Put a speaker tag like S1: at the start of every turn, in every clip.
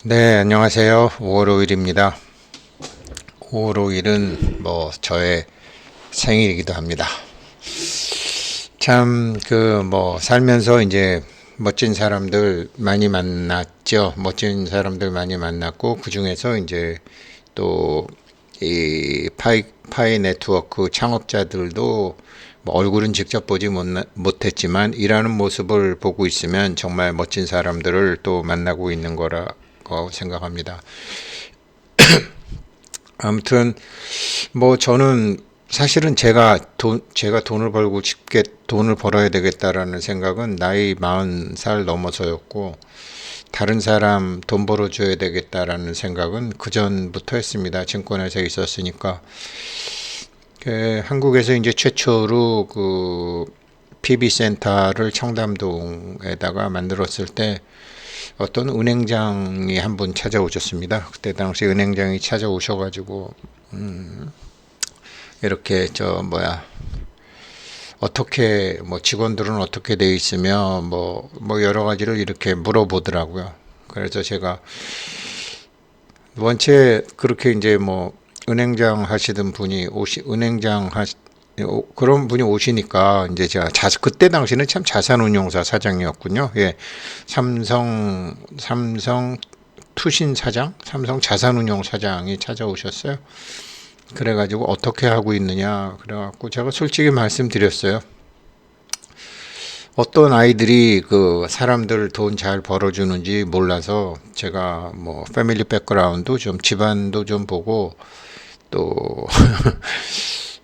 S1: 네, 안녕하세요. 5월 5일입니다. 5월 5일은 저의 생일이기도 합니다. 참, 살면서 이제 멋진 사람들 많이 만났죠. 멋진 사람들 많이 만났고, 그 중에서 이제 또 이 파이 네트워크 창업자들도 얼굴은 직접 보지 못했지만 일하는 모습을 보고 있으면 정말 멋진 사람들을 또 만나고 있는 거라고 생각합니다. 아무튼 저는 사실은 제가 돈을 벌고 싶게 돈을 벌어야 되겠다라는 생각은 나이 40살 넘어서였고, 다른 사람 돈 벌어줘야 되겠다라는 생각은 그 전부터 했습니다. 증권회사에 있었으니까. 한국에서 이제 최초로 그 PB 센터를 청담동에다가 만들었을 때 어떤 은행장이 한 분 찾아오셨습니다. 그때 당시 은행장이 찾아오셔가지고 이렇게 어떻게 직원들은 어떻게 돼 있으며 여러 가지를 이렇게 물어보더라고요. 그래서 제가 원체 그렇게 이제 은행장 하시던 분이 그런 분이 오시니까 이제 제가 그때 당시는 참 자산운용사 사장이었군요. 예. 삼성 투신 사장, 삼성 자산운용 사장이 찾아오셨어요. 그래가지고 어떻게 하고 있느냐. 그래갖고 제가 솔직히 말씀드렸어요. 어떤 아이들이 그 사람들 돈 잘 벌어주는지 몰라서 제가 패밀리 백그라운드 좀 집안도 좀 보고 또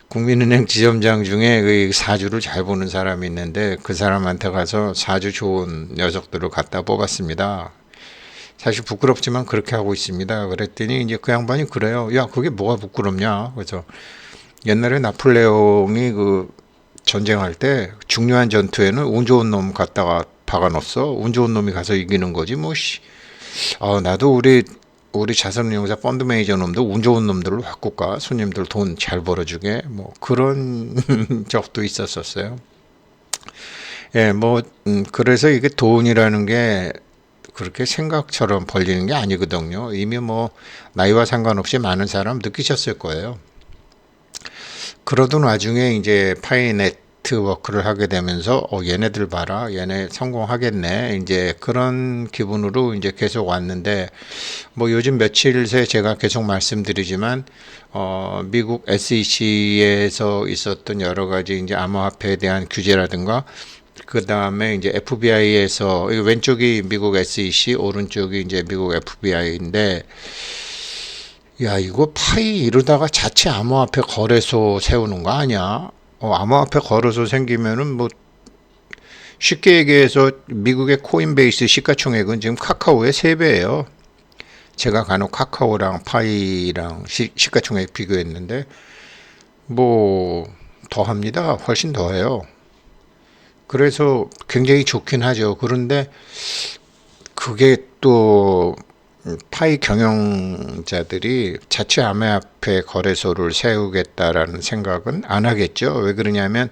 S1: 국민은행 지점장 중에 그 사주를 잘 보는 사람이 있는데 그 사람한테 가서 사주 좋은 녀석들을 갖다 뽑았습니다. 사실 부끄럽지만 그렇게 하고 있습니다. 그랬더니 이제 그 양반이 그래요. 야, 그게 뭐가 부끄럽냐? 그래서 옛날에 나폴레옹이 그 전쟁할 때 중요한 전투에는 운 좋은 놈 갖다가 박아 넣었어. 운 좋은 놈이 가서 이기는 거지 뭐. 나도 우리 자산운용사 펀드 매니저 놈도 운 좋은 놈들로 바꿀까? 손님들 돈 잘 벌어주게 그런 적도 있었었어요. 예, 그래서 이게 돈이라는 게 그렇게 생각처럼 벌리는 게 아니거든요. 이미 나이와 상관없이 많은 사람 느끼셨을 거예요. 그러던 와중에 이제 파이네트워크를 하게 되면서 얘네들 봐라, 얘네 성공하겠네, 이제 그런 기분으로 이제 계속 왔는데 요즘 며칠 새 제가 계속 말씀드리지만 미국 SEC에서 있었던 여러 가지 이제 암호화폐에 대한 규제라든가 그 다음에 이제 FBI에서 왼쪽이 미국 SEC, 오른쪽이 이제 미국 FBI인데, 야, 이거 파이 이러다가 자체 암호화폐 거래소 세우는 거 아니야? 암호화폐 거래소 생기면은 쉽게 얘기해서 미국의 코인베이스 시가총액은 지금 카카오의 3배예요. 제가 간혹 카카오랑 파이랑 시가총액 비교했는데 더 합니다. 훨씬 더 해요. 그래서 굉장히 좋긴 하죠. 그런데 그게 또 파이 경영자들이 자체 암호화폐 거래소를 세우겠다라는 생각은 안 하겠죠. 왜 그러냐면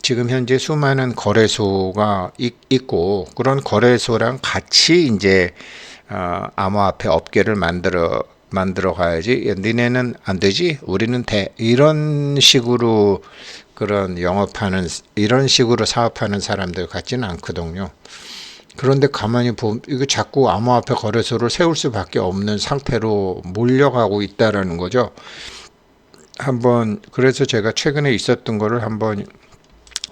S1: 지금 현재 수많은 거래소가 있고 그런 거래소랑 같이 이제 암호화폐 업계를 만들어 가야지. 니네는 안 되지? 우리는 돼. 이런 식으로 이런 식으로 사업하는 사람들 같지는 않거든요. 그런데 가만히 보면 이거 자꾸 암호화폐 거래소를 세울 수밖에 없는 상태로 몰려가고 있다라는 거죠. 그래서 제가 최근에 있었던 거를 한번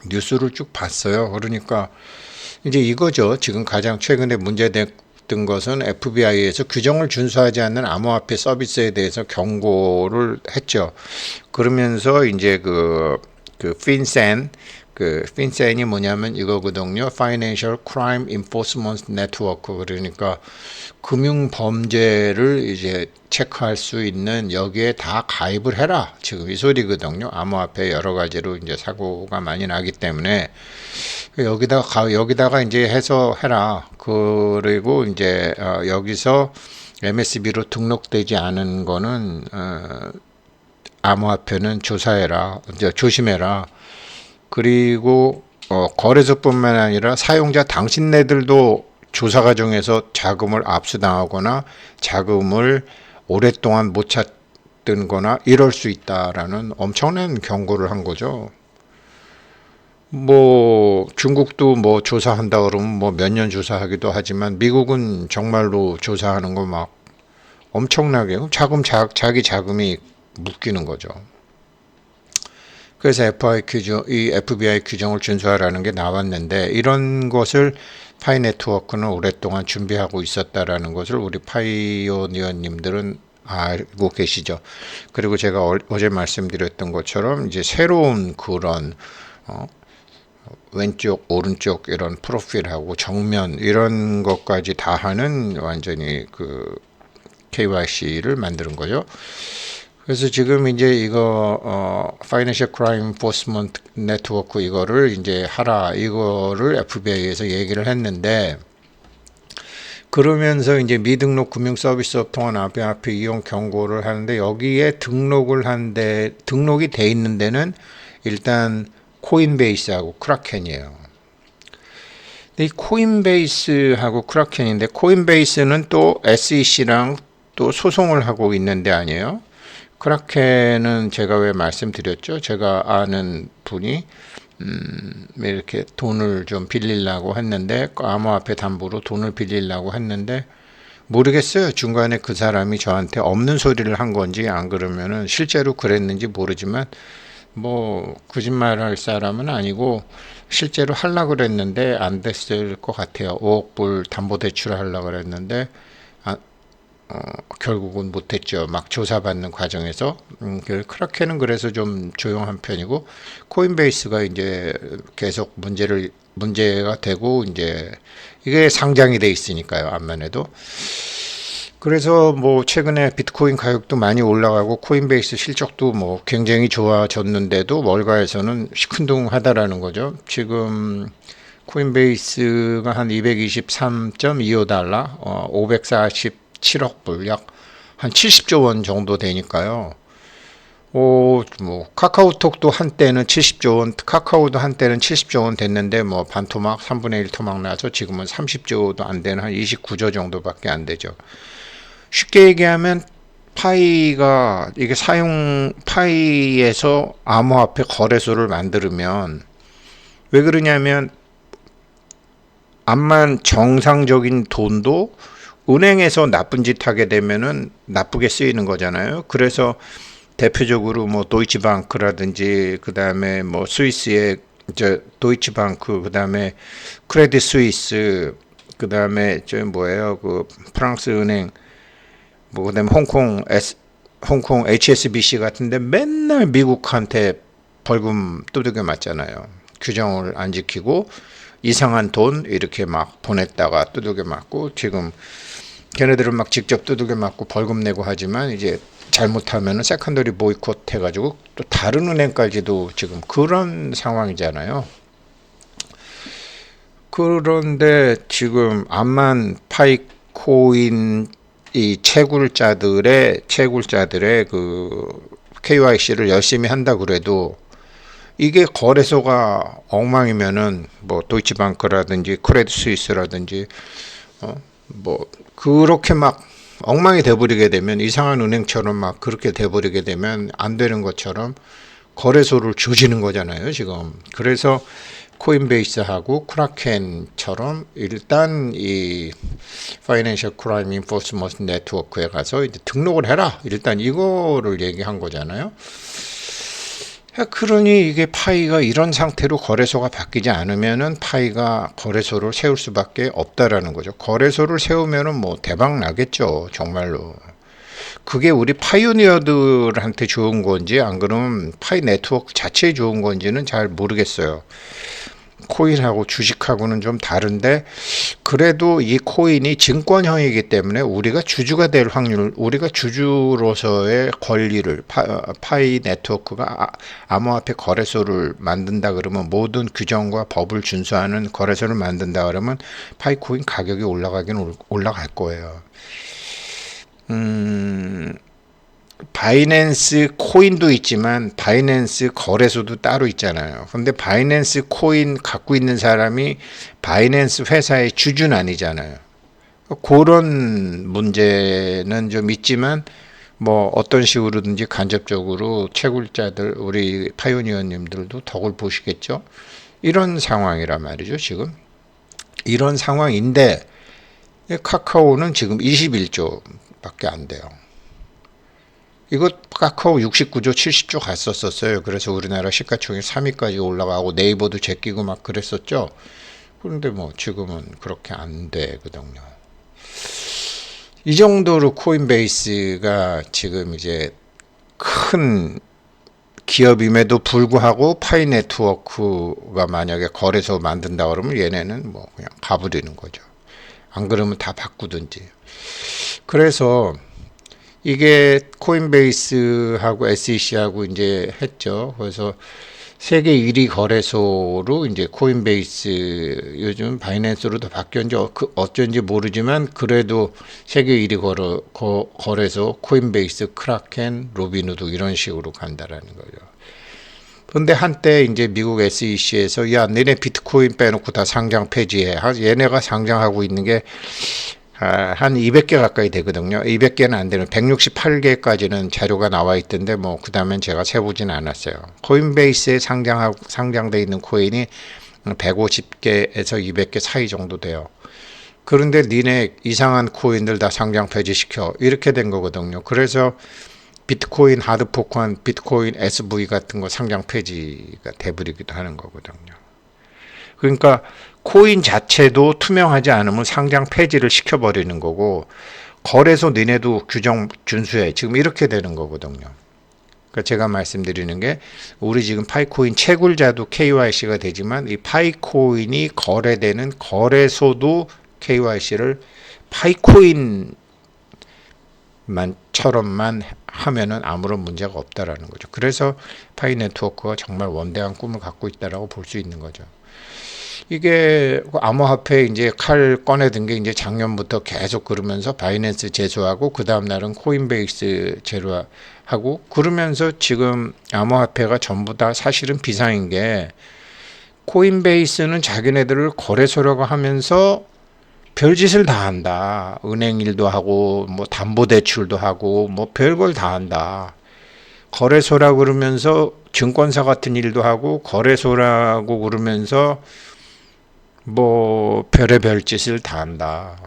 S1: 뉴스를 쭉 봤어요. 그러니까 이제 이거죠. 지금 가장 최근에 문제됐던 것은 FBI에서 규정을 준수하지 않는 암호화폐 서비스에 대해서 경고를 했죠. 그러면서 이제 핀센이 뭐냐면 이거거든요. Financial Crime Enforcement Network. 그러니까 금융 범죄를 이제 체크할 수 있는 여기에 다 가입을 해라. 지금 이 소리거든요. 암호화폐 여러 가지로 이제 사고가 많이 나기 때문에 여기다가 이제 해서 해라. 그리고 이제 여기서 MSB로 등록되지 않은 거는 암호화폐는 조사해라. 이제 조심해라. 그리고 거래소뿐만 아니라 사용자 당신네들도 조사 과정에서 자금을 압수당하거나 자금을 오랫동안 못 찾든 거나 이럴 수 있다라는 엄청난 경고를 한 거죠. 뭐 중국도 뭐 조사한다 그러면 뭐 몇 년 조사하기도 하지만 미국은 정말로 조사하는 거 막 엄청나게 자기 자금이 묶이는 거죠. 그래서 이 FBI 규정을 준수하라는 게 나왔는데 이런 것을 파이 네트워크는 오랫동안 준비하고 있었다라는 것을 우리 파이오니어님들은 알고 계시죠. 그리고 제가 어제 말씀드렸던 것처럼 이제 새로운 그런 왼쪽, 오른쪽 이런 프로필하고 정면 이런 것까지 다 하는 완전히 그 KYC를 만드는 거죠. 그래서 지금 이제 이거 Financial Crime Enforcement Network 이거를 이제 하라 이거를 FBI에서 얘기를 했는데 그러면서 이제 미등록 금융 서비스업 통한 앞에 이용 경고를 하는데 여기에 등록이 돼 있는 데는 일단 코인베이스하고 크라켄이에요. 근데 이 코인베이스하고 크라켄인데 코인베이스는 또 SEC랑 또 소송을 하고 있는데 아니에요. 크라켄은 제가 왜 말씀드렸죠? 제가 아는 분이 이렇게 돈을 좀 빌리려고 했는데 암호화폐 담보로 돈을 빌리려고 했는데 모르겠어요. 중간에 그 사람이 저한테 없는 소리를 한 건지 안 그러면은 실제로 그랬는지 모르지만 뭐 거짓말할 사람은 아니고 실제로 하려고 그랬는데 안 됐을 것 같아요. 5억 불 담보대출 하려고 그랬는데 결국은 못했죠. 막 조사받는 과정에서. 크라켄은 그래서 좀 조용한 편이고 코인베이스가 이제 계속 문제가 되고 이제 이게 상장이 돼 있으니까요. 앞면에도. 그래서 뭐 최근에 비트코인 가격도 많이 올라가고 코인베이스 실적도 뭐 굉장히 좋아졌는데도 월가에서는 시큰둥하다라는 거죠. 지금 코인베이스가 한 223.25달러, 547억 불, 약 한 70조 원 정도 되니까요. 뭐 카카오톡도 한때는 70조 원, 카카오도 한때는 70조 원 됐는데 뭐 반토막 3분의 1 토막 나서 지금은 30조도 안 되는 한 29조 정도밖에 안 되죠. 쉽게 얘기하면 파이가 이게 파이에서 암호화폐 거래소를 만들면 왜 그러냐면 암만 정상적인 돈도 은행에서 나쁜 짓 하게 되면은 나쁘게 쓰이는 거잖아요. 그래서 대표적으로 뭐 도이치방크라든지 그다음에 뭐 스위스의 이제 도이치방크 그다음에 크레딧 스위스 그다음에 저 뭐예요? 그 프랑스 은행 뭐 그다음에 홍콩 HSBC 같은데 맨날 미국한테 벌금 두들겨 맞잖아요. 규정을 안 지키고 이상한 돈 이렇게 막 보냈다가 두들겨 맞고 지금 걔네들은 막 직접 두들겨 맞고 벌금 내고 하지만 이제 잘못하면은 세컨더리 보이콧 해가지고 또 다른 은행까지도 지금 그런 상황이잖아요. 그런데 지금 암만 파이코인 이 채굴자들의 그 KYC를 열심히 한다 그래도 이게 거래소가 엉망이면은 뭐 도이치방크라든지 크레딧 스위스라든지 뭐 그렇게 막 엉망이 돼버리게 되면 이상한 은행처럼 막 그렇게 돼버리게 되면 안 되는 것처럼 거래소를 조지는 거잖아요 지금. 그래서 코인베이스하고 크라켄처럼 일단 이 Financial Crime Enforcement Network에 가서 이제 등록을 해라. 일단 이거를 얘기한 거잖아요. 그러니 이게 파이가 이런 상태로 거래소가 바뀌지 않으면은 파이가 거래소를 세울 수밖에 없다라는 거죠. 거래소를 세우면은 뭐 대박 나겠죠. 정말로. 그게 우리 파이오니어들한테 좋은 건지 안 그러면 파이 네트워크 자체에 좋은 건지는 잘 모르겠어요. 코인하고 주식하고는 좀 다른데 그래도 이 코인이 증권형이기 때문에 우리가 주주가 될 확률, 우리가 주주로서의 권리를 파이 네트워크가 암호화폐 거래소를 만든다 그러면 모든 규정과 법을 준수하는 거래소를 만든다 그러면 파이 코인 가격이 올라가긴 올라갈 거예요. 바이낸스 코인도 있지만 바이낸스 거래소도 따로 있잖아요. 근데 바이낸스 코인 갖고 있는 사람이 바이낸스 회사의 주주는 아니잖아요. 그런 문제는 좀 있지만 뭐 어떤 식으로든지 간접적으로 채굴자들 우리 파이오니어님들도 덕을 보시겠죠. 이런 상황이란 말이죠. 지금 이런 상황인데 카카오는 지금 21조밖에 안 돼요. 이거 카카오 69조 70조 갔었어요. 그래서 우리나라 시가총액 3위까지 올라가고 네이버도 제끼고 막 그랬었죠. 그런데 뭐 지금은 그렇게 안 되거든요. 이 정도로 코인베이스가 지금 이제 큰 기업임에도 불구하고 파이 네트워크가 만약에 거래소 만든다 그러면 얘네는 뭐 그냥 가버리는 거죠. 안 그러면 다 바꾸든지. 그래서 이게 코인베이스하고 SEC하고 이제 했죠. 그래서 세계 1위 거래소로 이제 코인베이스 요즘 바이낸스로도 바뀌었는지 어쩐지 모르지만 그래도 세계 1위 거래소 코인베이스, 크라켄, 로빈후드 이런 식으로 간다라는 거죠. 그런데 한때 이제 미국 SEC에서 야 너네 비트코인 빼놓고 다 상장 폐지해. 얘네가 상장하고 있는 게 한 200개 가까이 되거든요. 200개는 안 되는 168개까지는 자료가 나와 있던데 뭐 그다음엔 제가 세보진 않았어요. 코인베이스에 상장돼 있는 코인이 150개에서 200개 사이 정도 돼요. 그런데 니네 이상한 코인들 다 상장 폐지시켜 이렇게 된 거거든요. 그래서 비트코인 하드포크한 비트코인 SV 같은 거 상장 폐지가 돼버리기도 하는 거거든요. 그러니까 코인 자체도 투명하지 않으면 상장 폐지를 시켜버리는 거고 거래소 니네도 규정 준수해 지금 이렇게 되는 거거든요. 그러니까 제가 말씀드리는 게 우리 지금 파이코인 채굴자도 KYC가 되지만 이 파이코인이 거래되는 거래소도 KYC를 파이코인처럼만 하면은 아무런 문제가 없다라는 거죠. 그래서 파이 네트워크가 정말 원대한 꿈을 갖고 있다라고 볼 수 있는 거죠. 이게 암호화폐 이제 칼 꺼내든 게 이제 작년부터 계속 그러면서 바이낸스 제소하고 그 다음 날은 코인베이스 제소하고 그러면서 지금 암호화폐가 전부 다 사실은 비상인 게 코인베이스는 자기네들을 거래소라고 하면서 별짓을 다 한다. 은행 일도 하고 뭐 담보대출도 하고 뭐 별걸 다 한다. 거래소라고 그러면서 증권사 같은 일도 하고 거래소라고 그러면서 뭐 별의별 짓을 다 한다.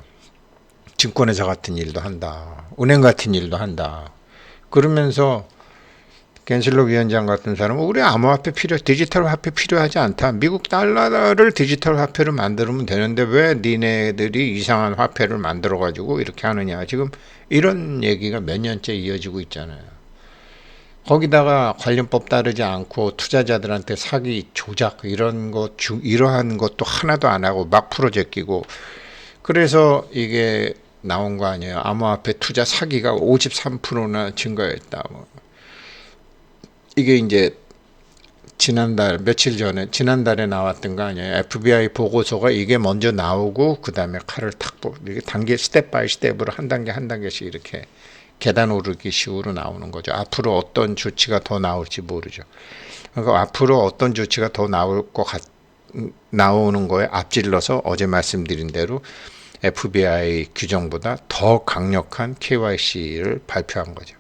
S1: 증권회사 같은 일도 한다. 은행 같은 일도 한다. 그러면서 겐슬록 위원장 같은 사람은 우리 암호화폐 디지털 화폐 필요하지 않다. 미국 달러를 디지털 화폐로 만들면 되는데 왜 니네들이 이상한 화폐를 만들어가지고 이렇게 하느냐. 지금 이런 얘기가 몇 년째 이어지고 있잖아요. 거기다가 관련법 따르지 않고 투자자들한테 사기, 조작 이러한 것도 하나도 안 하고 막 풀어제끼고 그래서 이게 나온 거 아니에요. 암호화폐 투자 사기가 53%나 증가했다. 뭐. 이게 이제 지난달에 나왔던 거 아니에요. FBI 보고서가 이게 먼저 나오고 그 다음에 칼을 탁 이게 단계 스텝 바이 스텝으로 한 단계씩 이렇게 계단 오르기 식으로 나오는 거죠. 앞으로 어떤 조치가 더 나올지 모르죠. 그러니까 앞으로 어떤 조치가 더 나오는 거에 앞질러서 어제 말씀드린 대로 FBI 규정보다 더 강력한 KYC를 발표한 거죠.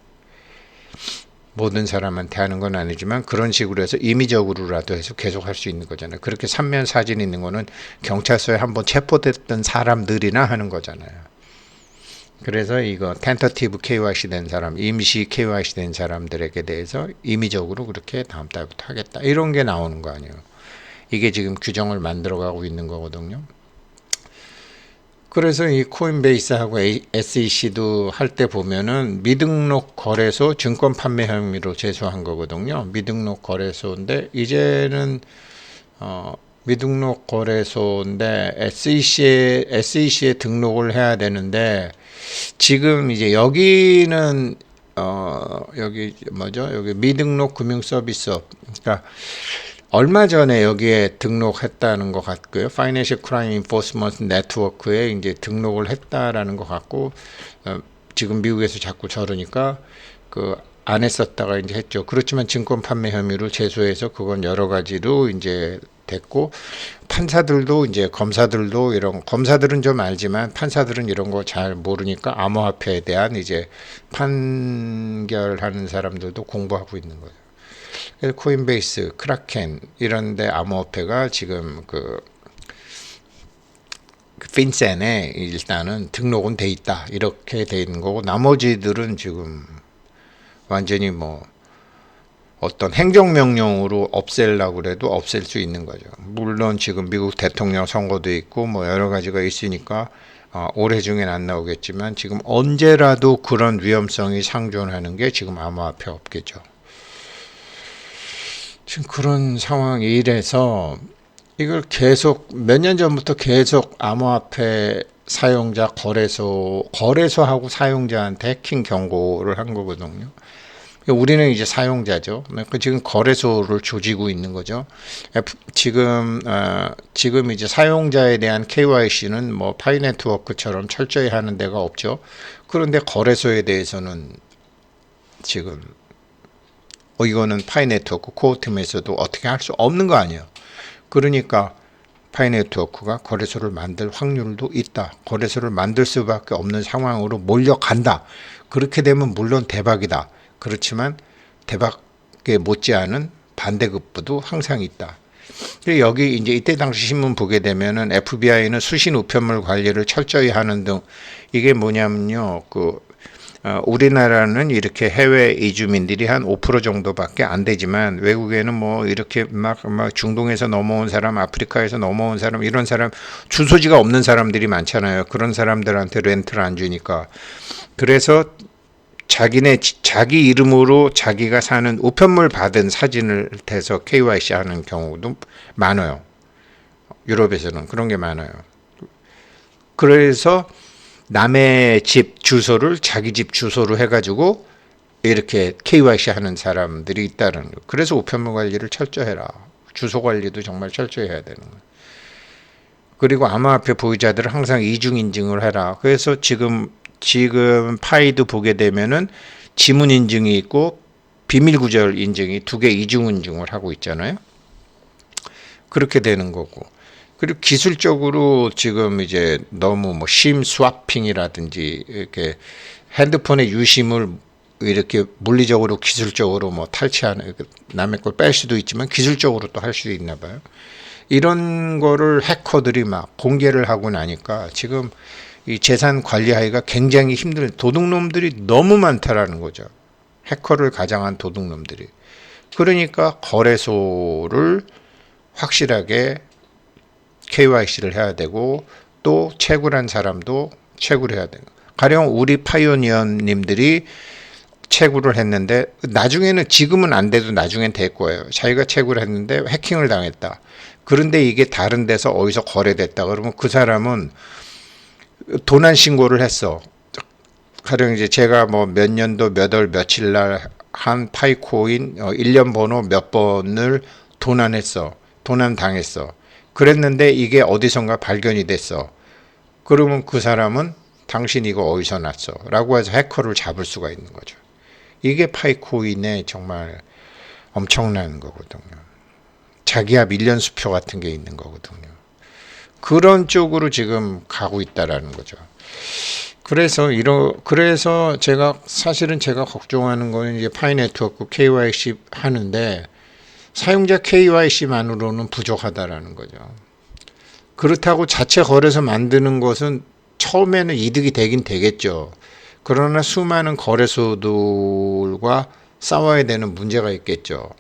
S1: 모든 사람한테 하는 건 아니지만 그런 식으로 해서 임의적으로라도 해서 계속 할 수 있는 거잖아요. 그렇게 3면 사진 있는 거는 경찰서에 한번 체포됐던 사람들이나 하는 거잖아요. 그래서 이거 텐터티브 KYC 된 사람, 임시 KYC 된 사람들에게 대해서 임의적으로 그렇게 다음 달부터 하겠다. 이런 게 나오는 거 아니에요. 이게 지금 규정을 만들어가고 있는 거거든요. 그래서 이 코인베이스하고 SEC도 할 때 보면은 미등록 거래소 증권 판매 혐의로 제소한 거거든요. 미등록 거래소인데 이제는 미등록 거래소인데 SEC에 등록을 해야 되는데 지금 이제 여기는 여기 뭐죠? 여기 미등록 금융 서비스업. 그러니까 얼마 전에 여기에 등록했다는 것 같고요. Financial Crime Enforcement Network에 이제 등록을 했다라는 것 같고 지금 미국에서 자꾸 저러니까 그 안 했었다가 이제 했죠. 그렇지만 증권 판매 혐의로 제소해서 그건 여러 가지로 이제 됐고, 판사들도 이제 검사들도 이런, 검사들은 좀 알지만 판사들은 이런 거 잘 모르니까 암호화폐에 대한 이제 판결하는 사람들도 공부하고 있는 거죠. 그래서 코인베이스, 크라켄 이런 데 암호화폐가 지금 그 핀센에 일단은 등록은 돼 있다, 이렇게 돼 있는 거고, 나머지들은 지금 완전히 뭐 어떤 행정명령으로 없애려고 그래도 없앨 수 있는 거죠. 물론 지금 미국 대통령 선거도 있고 뭐 여러 가지가 있으니까 올해 중엔 안 나오겠지만, 지금 언제라도 그런 위험성이 상존하는 게 지금 암호화폐 업계죠. 지금 그런 상황이래서 이걸 계속 몇 년 전부터 계속 암호화폐 사용자 거래소하고 사용자한테 해킹 경고를 한 거거든요. 우리는 이제 사용자죠. 지금 거래소를 조지고 있는 거죠. 지금 이제 사용자에 대한 KYC는 뭐 파이네트워크처럼 철저히 하는 데가 없죠. 그런데 거래소에 대해서는 지금 이거는 파이네트워크 코어팀에서도 어떻게 할 수 없는 거 아니에요. 그러니까 파이네트워크가 거래소를 만들 확률도 있다. 거래소를 만들 수밖에 없는 상황으로 몰려간다. 그렇게 되면 물론 대박이다. 그렇지만 대박에 못지않은 반대급부도 항상 있다. 여기 이제 이때 당시 신문 보게 되면은 FBI는 수신 우편물 관리를 철저히 하는 등, 이게 뭐냐면요, 우리나라는 이렇게 해외 이주민들이 한 5% 정도밖에 안 되지만, 외국에는 뭐 이렇게 막 중동에서 넘어온 사람, 아프리카에서 넘어온 사람, 이런 사람, 주소지가 없는 사람들이 많잖아요. 그런 사람들한테 렌트를 안 주니까. 그래서 자기 이름으로 자기가 사는 우편물 받은 사진을 대서 KYC 하는 경우도 많아요. 유럽에서는 그런 게 많아요. 그래서 남의 집 주소를 자기 집 주소로 해가지고 이렇게 KYC 하는 사람들이 있다는 거예요. 그래서 우편물 관리를 철저히 해라. 주소 관리도 정말 철저히 해야 되는 거예요. 그리고 암호화폐 보유자들은 항상 이중 인증을 해라. 그래서 지금 파이도 보게 되면은 지문 인증이 있고 비밀 구절 인증이 두 개 이중 인증을 하고 있잖아요. 그렇게 되는 거고. 그리고 기술적으로 지금 이제 너무 뭐 심 스와핑이라든지 이렇게 핸드폰의 유심을 이렇게 물리적으로 기술적으로 뭐 탈취하는, 남의 걸 뺄 수도 있지만 기술적으로 또 할 수도 있나 봐요. 이런 거를 해커들이 막 공개를 하고 나니까 지금 이 재산 관리하기가 굉장히 힘든, 도둑놈들이 너무 많다라는 거죠. 해커를 가장한 도둑놈들이. 그러니까 거래소를 확실하게 KYC를 해야 되고, 또 채굴한 사람도 채굴을 해야 되고, 가령 우리 파이오니어님들이 채굴을 했는데 나중에는, 지금은 안 돼도 나중엔 될 거예요. 자기가 채굴을 했는데 해킹을 당했다. 그런데 이게 다른 데서 어디서 거래됐다. 그러면 그 사람은 도난 신고를 했어. 가령 이제 제가 뭐 몇 년도 몇 월 며칠 날 한 파이코인 1년 번호 몇 번을 도난했어. 도난 당했어. 그랬는데 이게 어디선가 발견이 됐어. 그러면 그 사람은 당신 이거 어디서 났어? 라고 해서 해커를 잡을 수가 있는 거죠. 이게 파이코인의 정말 엄청난 거거든요. 자기야 밀련수표 같은 게 있는 거거든요. 그런 쪽으로 지금 가고 있다라는 거죠. 그래서 사실은 제가 걱정하는 거는 이제 파이네트워크 KYC 하는데 사용자 KYC만으로는 부족하다라는 거죠. 그렇다고 자체 거래소 만드는 것은 처음에는 이득이 되긴 되겠죠. 그러나 수많은 거래소들과 싸워야 되는 문제가 있겠죠.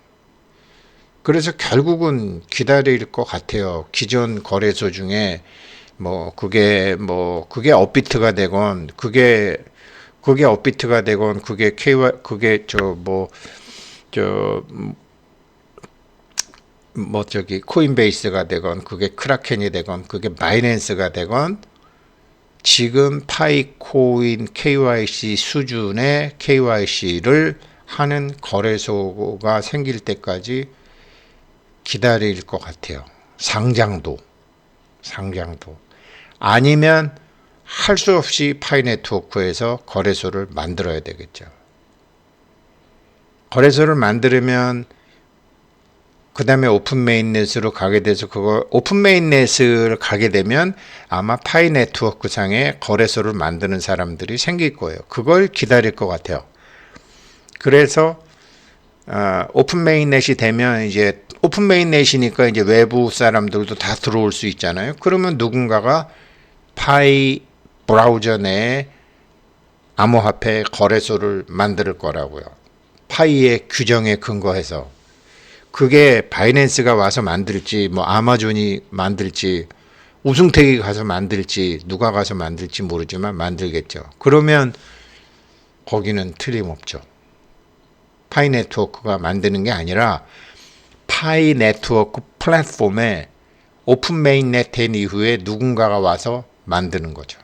S1: 그래서 결국은 기다릴 것 같아요. 기존 거래소 중에 그게 업비트가 되건, 그게 코인베이스가 되건, 그게 크라켄이 되건, 그게 바이낸스가 되건, 지금 파이코인 KYC 수준의 KYC를 하는 거래소가 생길 때까지 기다릴 것 같아요. 상장도. 아니면 할 수 없이 파이네트워크에서 거래소를 만들어야 되겠죠. 거래소를 만들면 그 다음에 오픈 메인넷으로 가게 돼서 그거 오픈 메인넷을 가게 되면 아마 파이 네트워크 상에 거래소를 만드는 사람들이 생길 거예요. 그걸 기다릴 것 같아요. 그래서 오픈 메인넷이 되면 이제 오픈 메인넷이니까 이제 외부 사람들도 다 들어올 수 있잖아요. 그러면 누군가가 파이 브라우저 내에 암호화폐 거래소를 만들 거라고요. 파이의 규정에 근거해서. 그게 바이낸스가 와서 만들지, 뭐 아마존이 만들지, 우승택이 가서 만들지, 누가 가서 만들지 모르지만 만들겠죠. 그러면 거기는 틀림없죠. 파이 네트워크가 만드는 게 아니라 파이 네트워크 플랫폼에 오픈 메인넷 된 이후에 누군가가 와서 만드는 거죠.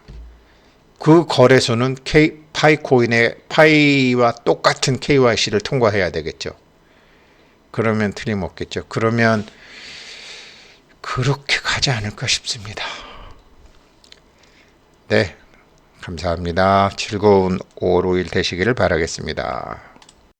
S1: 그 거래소는 파이코인의 파이와 똑같은 KYC를 통과해야 되겠죠. 그러면 틀림없겠죠. 그러면 그렇게 가지 않을까 싶습니다. 네, 감사합니다. 즐거운 5월 5일 되시기를 바라겠습니다.